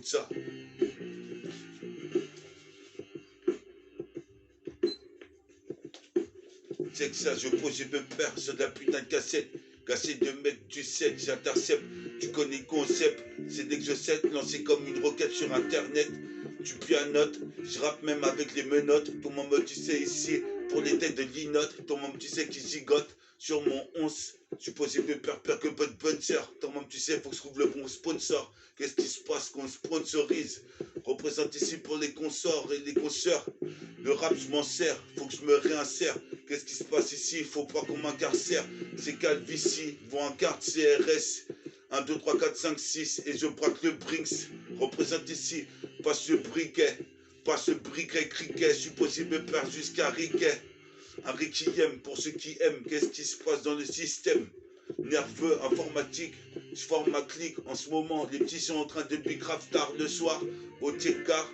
écoute ça. C'est que ça, je pose et me perds sur la putain de cassette. Cassette de mec, tu sais que j'intercepte. Tu connais le concept. C'est dès que je sais, lancé comme une roquette sur internet. Tu pianotes, je rappe même avec les menottes. Ton membre, tu sais, ici, pour les têtes de linotte. Ton membre, tu sais, qui gigote sur mon 11. Je suis posé de peur que bonne sœur. Ton membre, tu sais, faut que je trouve le bon sponsor. Qu'est-ce qui se passe qu'on sponsorise? Représente ici pour les consorts et les consoeurs. Le rap, je m'en sers, faut que je me réinsère. Qu'est-ce qui se passe ici? Il faut pas qu'on m'incarcère. C'est calvitie, vont en carte CRS. 1, 2, 3, 4, 5, 6. Et je braque le Brinks. Représente ici, passe le briquet. Passe le briquet, criquet. Je suis possible de perdre jusqu'à Riquet. Un requiem pour ceux qui aiment. Qu'est-ce qui se passe dans le système? Nerveux, informatique, je forme ma clique en ce moment. Les petits sont en train de bicraft tard le soir. Au Tricard,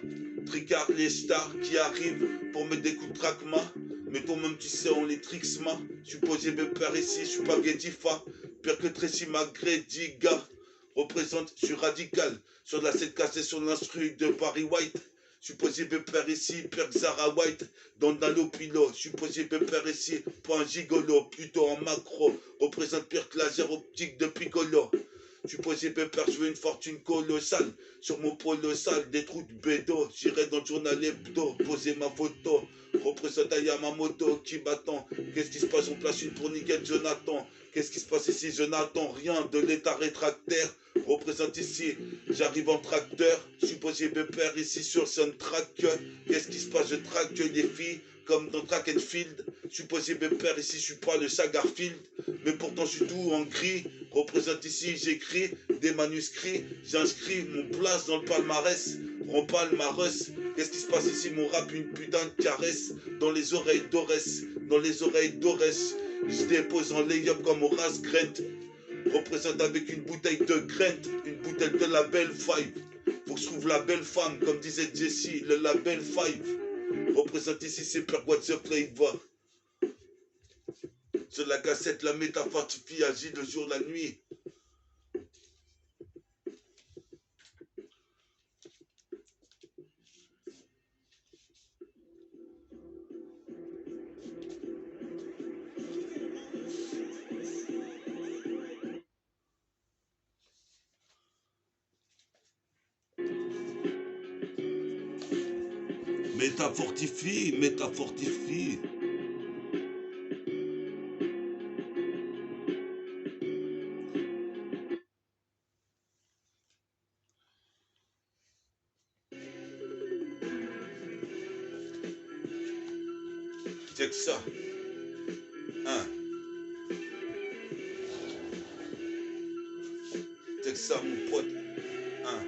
les stars qui arrivent pour me découper de tracma. Mais toi-même, tu sais, on les trixma. Je suis posé me peur ici, je suis pas Gedifa. Pire que Tracy McGrady, gars. Représente, je suis radical. Sur la 7 cassée sur l'instru de Barry White. Je suis posé pépère ici, pire que Zara White, dans Dalo Pilo. Je suis posé pépère ici, pas un gigolo, plutôt en macro. Représente pire que laser optique de Piccolo. Je suis posé pépère, je veux une fortune colossale. Sur mon polo sale, des trous de bédo. J'irai dans le journal hebdo, poser ma photo. Représente à Yamamoto qui m'attend. Qu'est-ce qui se passe? On place une pour nickel Jonathan. Qu'est-ce qui se passe ici? Je n'attends rien de l'état rétractaire. Représente ici, j'arrive en tracteur. Je suis posé pépère ici sur Soundtrack. Qu'est-ce qui se passe? Je traque les filles comme dans Track and Field. Je suis posé pépère ici, je suis pas le Sagarfield. Mais pourtant je suis tout en gris. Représente ici, j'écris des manuscrits. J'inscris mon place dans le palmarès. On palmarès. Qu'est-ce qui se passe ici? Mon rap, une putain de caresse. Dans les oreilles d'Orès. Dans les oreilles d'Orès. Je dépose en lay-up comme Horace Grant. Représente avec une bouteille de Grant. Une bouteille de label 5. Faut que je trouve la belle femme. Comme disait Jesse, le label 5. Représente ici, c'est Pure What's the Flavor. Sur la cassette, la métafortifie agit le jour, la nuit. Métafortifie, métafortifie. C'est que ça. Hein. C'est que ça, mon pote. Hein.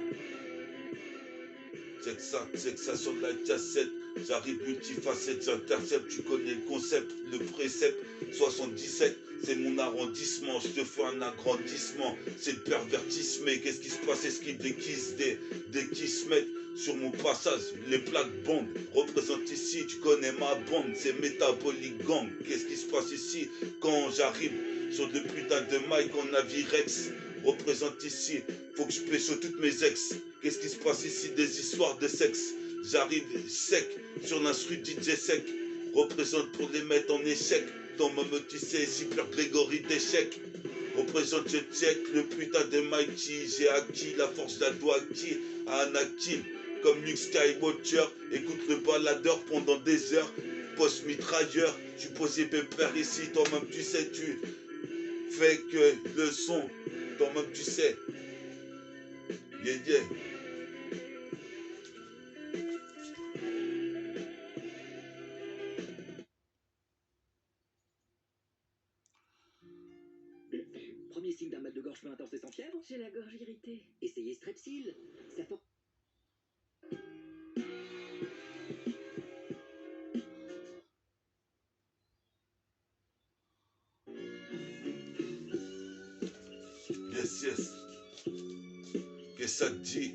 C'est que ça sur la cassette. J'arrive multifacette, j'intercepte, tu connais le concept, le précepte. 77, c'est mon arrondissement, je te fais un agrandissement. C'est le pervertissement. Qu'est-ce qui se passe? Est-ce qu'ils déguisent des qui se mettent sur mon passage? Les plaques bandes représentent ici, tu connais ma bande, c'est Metabolic Gang. Qu'est-ce qui se passe ici quand j'arrive sur le putain de mic en Navirex? Représente ici, faut que je pêche sur toutes mes ex. Qu'est-ce qui se passe ici? Des histoires de sexe. J'arrive sec sur l'instru DJ sec. Représente pour les mettre en échec. Ton moment tu sais ici Pure Grégory d'échec. Représente je check le putain de Mikey. J'ai acquis la force d'un doigt acquis à Anakin. Comme Luke Skywalker. Écoute le baladeur pendant des heures. Post mitrailleur. Je suis posé pépère ici. Toi-même tu sais tu fais que le son. Toi-même tu sais. Yeah yeah. Premier signe d'un mal de gorge peu intense et sans fièvre? J'ai la gorge irritée. Essayez Strepsil. Ça porte... Yes, yes. Qu'est-ce que ça te dit?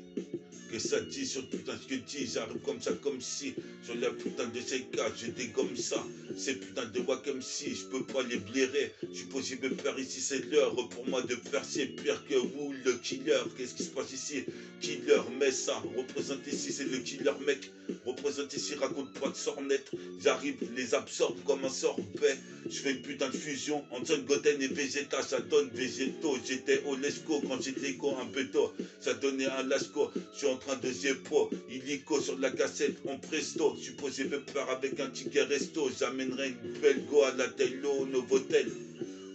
que ça dit sur le putain ce que dit, j'arrive comme ça, comme si, sur la putain de CK, je dégomme ça, ces putains de wack MC, je peux pas les blairer, je suis possible de faire ici, c'est l'heure pour moi de percer, pire que vous, le killer, qu'est-ce qui se passe ici, killer, mais ça, représente ici, c'est le killer mec, représente ici, raconte pas de sornette, j'arrive, les absorbe comme un sorbet, je fais une putain de fusion, entre Goten et Vegeta, ça donne végétaux, j'étais au Lesco quand j'étais un peu tôt, ça donnait un lasco, je suis en train de zépo, illico sur de la cassette en presto, supposé me faire avec un ticket resto, j'amènerai une belle go à la Tello Novotel,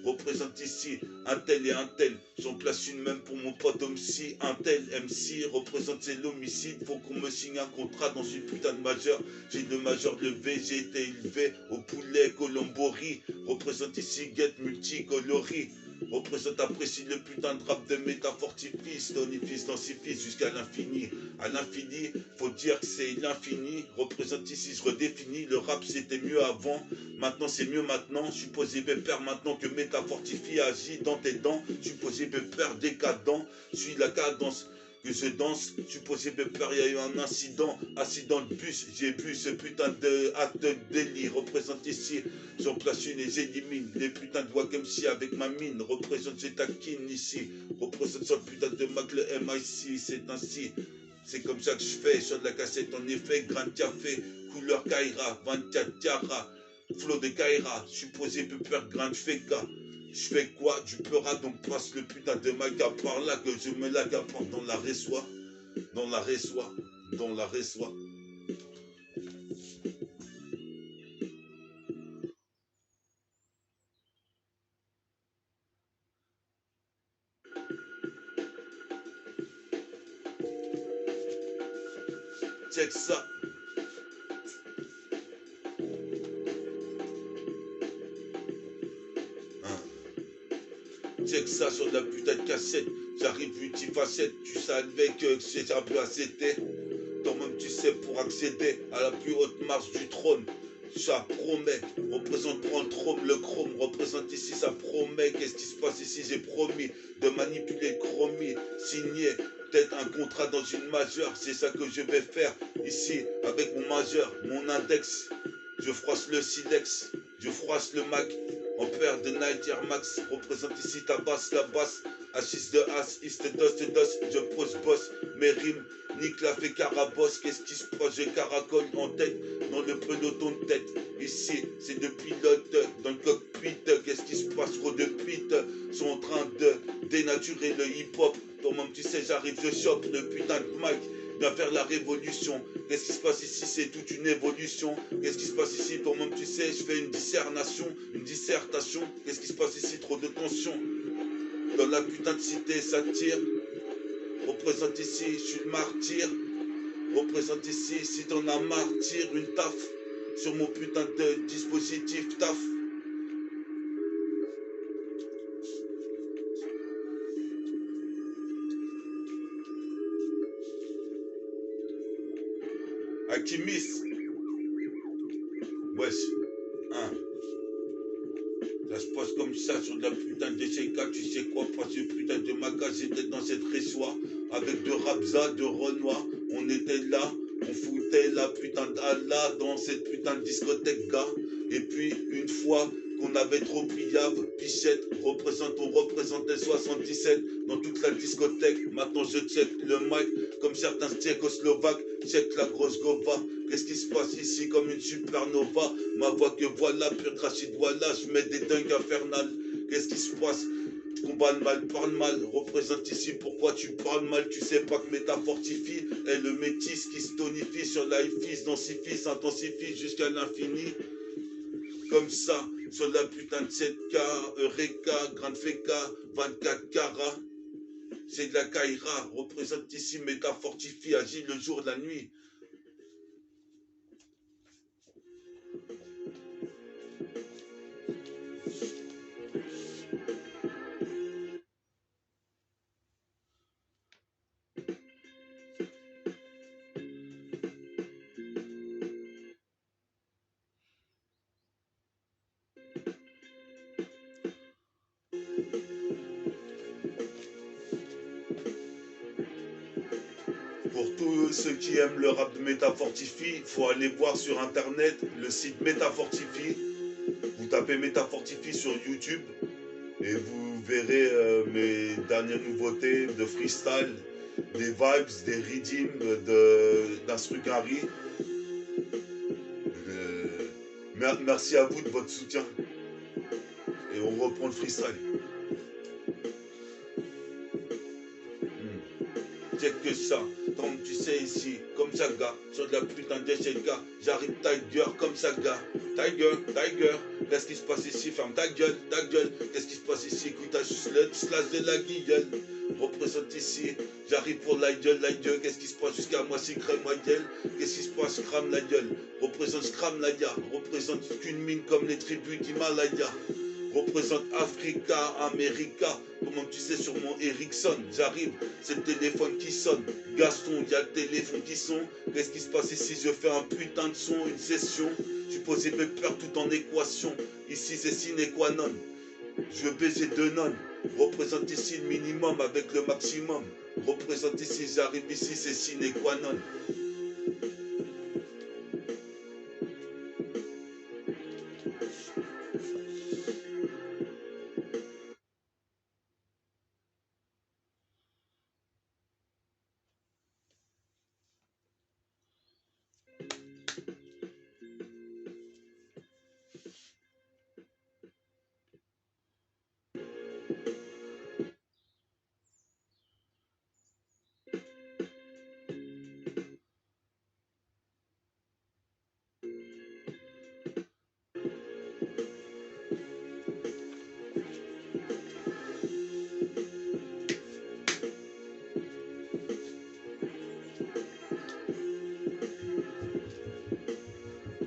représente ici un tel et un tel, j'en place une même pour mon pote MC, un tel MC, représente c'est l'homicide, faut qu'on me signe un contrat dans une putain de majeur, j'ai de majeur levé, j'ai été élevé au poulet Colombori, représente ici get multicoloris, représente apprécie le putain de rap de métafortifie, stonifie, densifie jusqu'à l'infini. À l'infini, faut dire que c'est l'infini. Représente ici, je redéfinis. Le rap c'était mieux avant, maintenant c'est mieux maintenant. Je suis posé pépère maintenant que métafortifie agit dans tes dents. Je suis posé pépère décadent, je suis la cadence que je danse, je suis possible de faire, il y a eu un accident de bus, j'ai vu ce putain de acte de délire, représente ici, j'en place une et j'élimine, les putains de Wack MC avec ma mine, représente j'ai taquine ici, représente sur le putain de Mac le MIC, c'est ainsi, c'est comme ça que je fais, sur de la cassette en effet, grain de café, couleur Kaira, 24 tiara, flow de Kaira, je suis posé peut faire grain de féca. Je fais quoi? Du pleura, donc passe le putain de maca par là que je me l'accapare dans la reçoit, dans la reçoit, dans la reçoit. Check ça. Check ça sur de la putain de cassette. J'arrive multifacette, tu savais que c'est un peu ACT. Toi-même tu sais pour accéder à la plus haute marche du trône. Ça promet, représente prendre le chrome, représente ici, ça promet. Qu'est-ce qui se passe ici? J'ai promis de manipuler le chromie, signer peut-être un contrat dans une majeure. C'est ça que je vais faire ici avec mon majeur, mon index. Je froisse le silex, je froisse le Mac. En paire de Night Air Max, représente ici ta basse, la basse. H6 de As, East de dos, je pose boss, mes rimes, nique la fait carabosse, qu'est-ce qui se passe, je caracole en tête, dans le peloton de tête, ici, c'est de pilote, dans le cockpit, qu'est-ce qui se passe, trop de pit, sont en train de dénaturer le hip-hop, toi-même tu sais, j'arrive, je chope le putain de mic, viens faire la révolution, qu'est-ce qui se passe ici, c'est toute une évolution, qu'est-ce qui se passe ici, toi-même tu sais, je fais une dissertation, qu'est-ce qui se passe ici, trop de tension, dans la putain de cité, ça tire. Représente ici, je suis le martyr. Représente ici, si t'en as marre, tire une taf. Sur mon putain de dispositif, taf. Akimis. Wesh. Hein. Ça se passe comme ça sur de la putain de CK, tu sais quoi, parce que putain de maca, j'étais dans cette résoie avec de Rabza, de Renoir, on était là, on foutait la putain d'Allah dans cette putain de discothèque, gars, et puis une fois qu'on avait trop pliable, Pichette, on représentait 77 dans toute la discothèque, maintenant je check le mic, comme certains tchécoslovaques, check la grosse gova. Qu'est-ce qui se passe ici comme une supernova? Ma voix que voilà, pur crachit, voilà, je mets des dingues infernales. Qu'est-ce qui se passe? Tu combats le mal, parle mal, représente ici pourquoi tu parles mal, tu sais pas que métafortifie est le métis qui se tonifie sur l'iFis, densifie, s'intensifie jusqu'à l'infini. Comme ça, sur la putain de 7K, Eureka, Grande Feka, 24 Cara, c'est de la Kaira, représente ici métafortifie, agit le jour, la nuit. Pour tous tous ceux qui aiment le rap de Métafortifie, il faut aller voir sur internet le site Métafortifie. Vous tapez Métafortifie sur YouTube et vous verrez mes dernières nouveautés de freestyle, des vibes, des redeems, d'instru Gary. Merci à vous de votre soutien. Et on reprend le freestyle. Check que ça, donc tu sais ici, comme ça gars, sur de la putain d'échelle gars, j'arrive Tiger comme ça gars, Tiger, qu'est-ce qui se passe ici, ferme ta gueule, qu'est-ce qui se passe ici, écoute ta slash de la gueule, représente ici, j'arrive pour la gueule, qu'est-ce qui se passe jusqu'à moi si crème ma gueule, qu'est-ce qui se passe, crame la gueule, représente crame la gueule, représente qu'une mine comme les tribus d'Himalaya. Représente Africa, America, comment tu sais sur mon Ericsson, j'arrive, c'est le téléphone qui sonne, Gaston, il y a le téléphone qui sonne, qu'est-ce qui se passe ici, je fais un putain de son, une session, je posais mes peurs tout en équation, ici c'est sine qua non, je veux baiser deux nonnes, représente ici le minimum avec le maximum, représente ici, j'arrive ici, c'est sine qua non.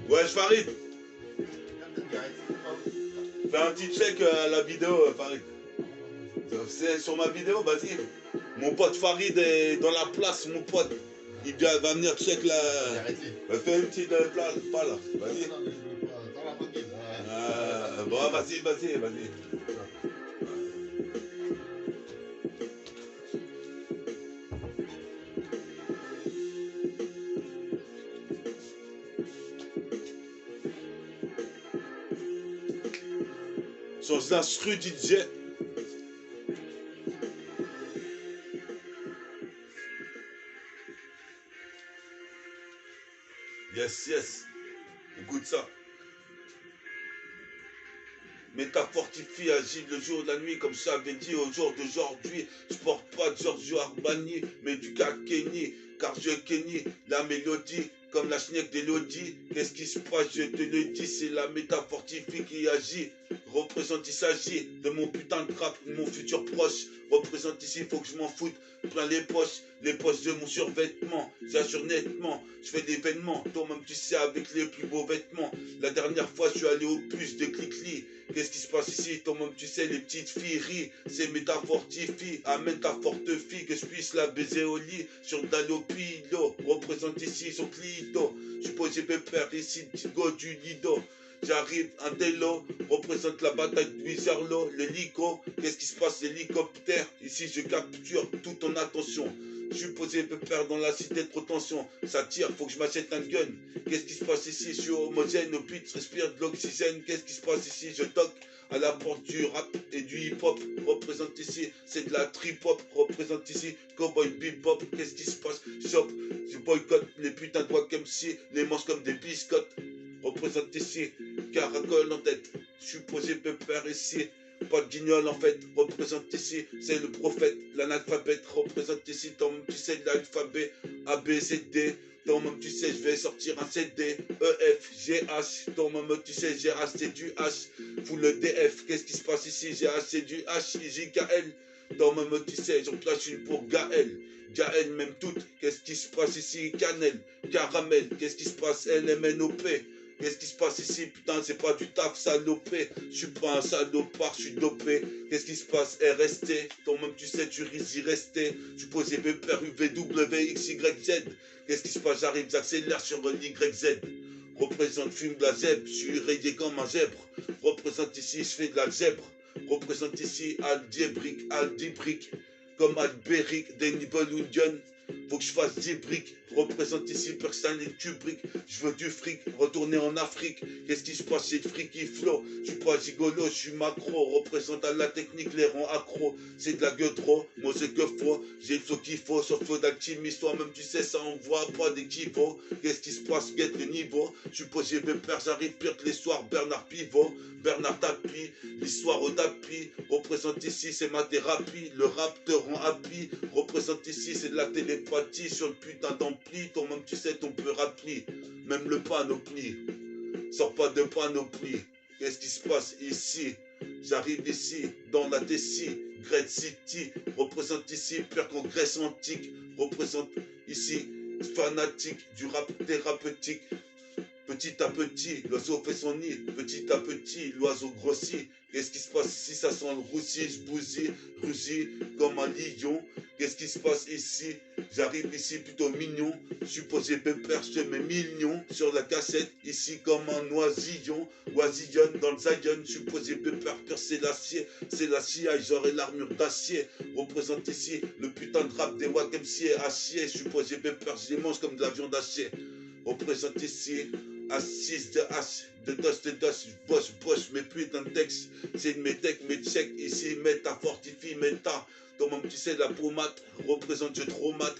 Ouais, Farid, fais un petit check à la vidéo, Farid. C'est sur ma vidéo, vas-y. Mon pote Farid est dans la place, mon pote. Il va venir check la. Fais une petite pas là, vas-y. Bon, vas-y. Sans instru DJ. Yes. Écoute ça. Métafortifie agit le jour et la nuit, comme ça avait dit au jour d'aujourd'hui. Je porte pas de Giorgio Armani, mais du Kenny, car je Kenny, la mélodie, comme la schneck d'Elodie. Qu'est-ce qui se passe, je te le dis, c'est la Métafortifie qui agit. Représente, il s'agit de mon putain de rap, mon futur proche. Représente ici, faut que je m'en foute. Plein les poches de mon survêtement. J'assure nettement, je fais des événements. Toi-même, tu sais, avec les plus beaux vêtements. La dernière fois, je suis allé au bus de Clicli. Qu'est-ce qui se passe ici? Toi-même, tu sais, les petites filles rient. C'est Métafortifie. Amène ta forte fille, que je puisse la baiser au lit. Sur Dalopilo. Représente ici son clito. Je suis posé pépère ici, petit go du Lido. J'arrive, un télo, représente la bataille de Wizarlo, l'hélico. Qu'est-ce qui se passe, l'hélicoptère? Ici, je capture toute ton attention. Je suis posé pépère dans la cité de protention. Ça tire, faut que je m'achète un gun. Qu'est-ce qui se passe ici? Je suis homogène, au pit, je respire de l'oxygène. Qu'est-ce qui se passe ici? Je toque à la porte du rap et du hip-hop. Représente ici, c'est de la trip-hop. Représente ici, cowboy bebop. Qu'est-ce qui se passe? Shop, je boycotte les putains de wack MC, les mange comme des biscottes. Représente ici, caracole en tête. Je suis posé pépère ici. Pas de guignol en fait. Représente ici, c'est le prophète. L'analphabète représente ici. Toi-même tu sais de l'alphabet. A, B, C, D. Toi-même tu sais, je vais sortir un CD. E, F, G, H. Toi-même tu sais, j'ai acheté du H. Vous le DF. Qu'est-ce qui se passe ici? J'ai acheté du H, I, J, K, L. Toi-même tu sais, j'en place une pour Gaël. Gaël même toute. Qu'est-ce qui se passe ici? Cannelle, caramel. Qu'est-ce qui se passe? LMNOP. Qu'est-ce qui se passe ici? Putain, c'est pas du taf salopé. Je suis pas un salopard, je suis dopé. Qu'est-ce qui se passe? RST. Toi-même, tu sais, tu risques d'y rester. Tu posais pépère UVWXYZ. Qu'est-ce qui se passe? J'arrive, j'accélère sur l'YZ. Représente, fume de la zèbre. Je suis rayé comme un zèbre. Représente ici, je fais de la zèbre. Représente ici, aldibrique. Comme Albéric, Denis Bolundion. Faut que je fasse 10 briques. Représente ici Stanley Kubrick. Je veux du fric, retourner en Afrique. Qu'est-ce qui se passe? C'est le freaky flow. Je suis pas gigolo, je suis macro. Représente à la technique, les rend accro. C'est de la gueule trop, moi c'est que faut. J'ai le flow qu'il faut, sur feu d'alchimiste. Toi-même tu sais, ça envoie pas d'équivoque. Qu'est-ce qui se passe? Guette le niveau. Je suis posé père, j'arrive pire que les soirs. Bernard Pivot, Bernard Tapie. L'histoire au tapis. Représente ici, c'est ma thérapie. Le rap te rend happy. Représente ici, c'est de la télépathie. Sur le putain d'ampli, toi-même tu sais, ton peu rappli. Même le panoplie. Sors pas de panoplie. Qu'est-ce qui se passe ici? J'arrive ici, dans la Tessie, Great City. Représente ici, pire qu'en Grèce antique. Représente ici, fanatique du rap thérapeutique. Petit à petit, l'oiseau fait son nid. Petit à petit, l'oiseau grossit. Qu'est-ce qui se passe ici? Ça sent le roussi, je bousille, rugis comme un lion. Qu'est-ce qui se passe ici? J'arrive ici plutôt mignon. Je suis posé pépère, je te mets millions sur la cassette. Ici comme un oisillon. Oisillonne dans le Zion. Je suis posé pépère, pur c'est l'acier. C'est la CIA, j'aurai l'armure d'acier. Représente ici le putain de rap des Wack MC acier. Je suis posé pépère, je les mange comme de la viande hachée. Représente ici assise de hache, de dos, je bosse mes putains de textes. C'est une métèque, mes checks, ici, méta, fortifie, méta. Toi-même, tu sais, la pommade représente, je traumate,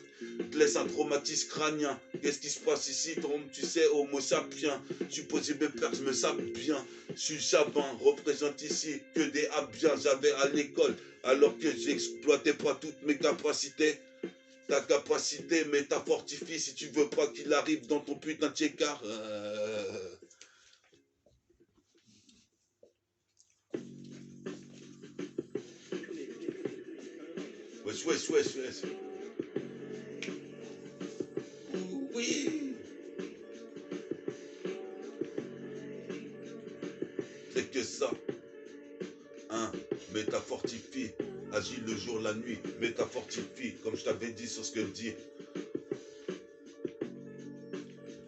te laisse un traumatisme crânien. Qu'est-ce qui se passe ici? Toi-même, tu sais, homo sapiens. Je suis posé mes pères, je me sape bien. Je suis chabin, représente ici que des habiens. J'avais à l'école, alors que j'exploitais pas toutes mes capacités. Ta capacité, mais ta fortifie si tu veux pas qu'il arrive dans ton putain de chécard. Wesh. Oui. C'est que ça. Hein, métafortifie. Agis le jour, la nuit. Métafortifie, comme je t'avais dit sur ce que je dis.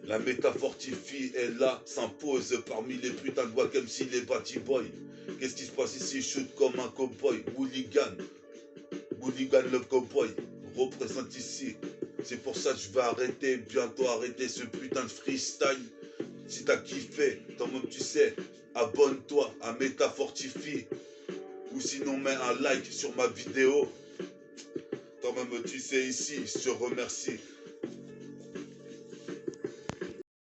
La métafortifie est là, s'impose parmi les putains de Wack MC, les Batty Boys. Qu'est-ce qui se passe ici? Shoot comme un cowboy. Hooligan le cowboy. Représente ici. C'est pour ça que je vais arrêter, bientôt arrêter ce putain de freestyle. Si t'as kiffé, toi-même tu sais, abonne-toi à Métafortifie. Ou sinon mets un like sur ma vidéo. Toi-même tu sais ici, je te remercie.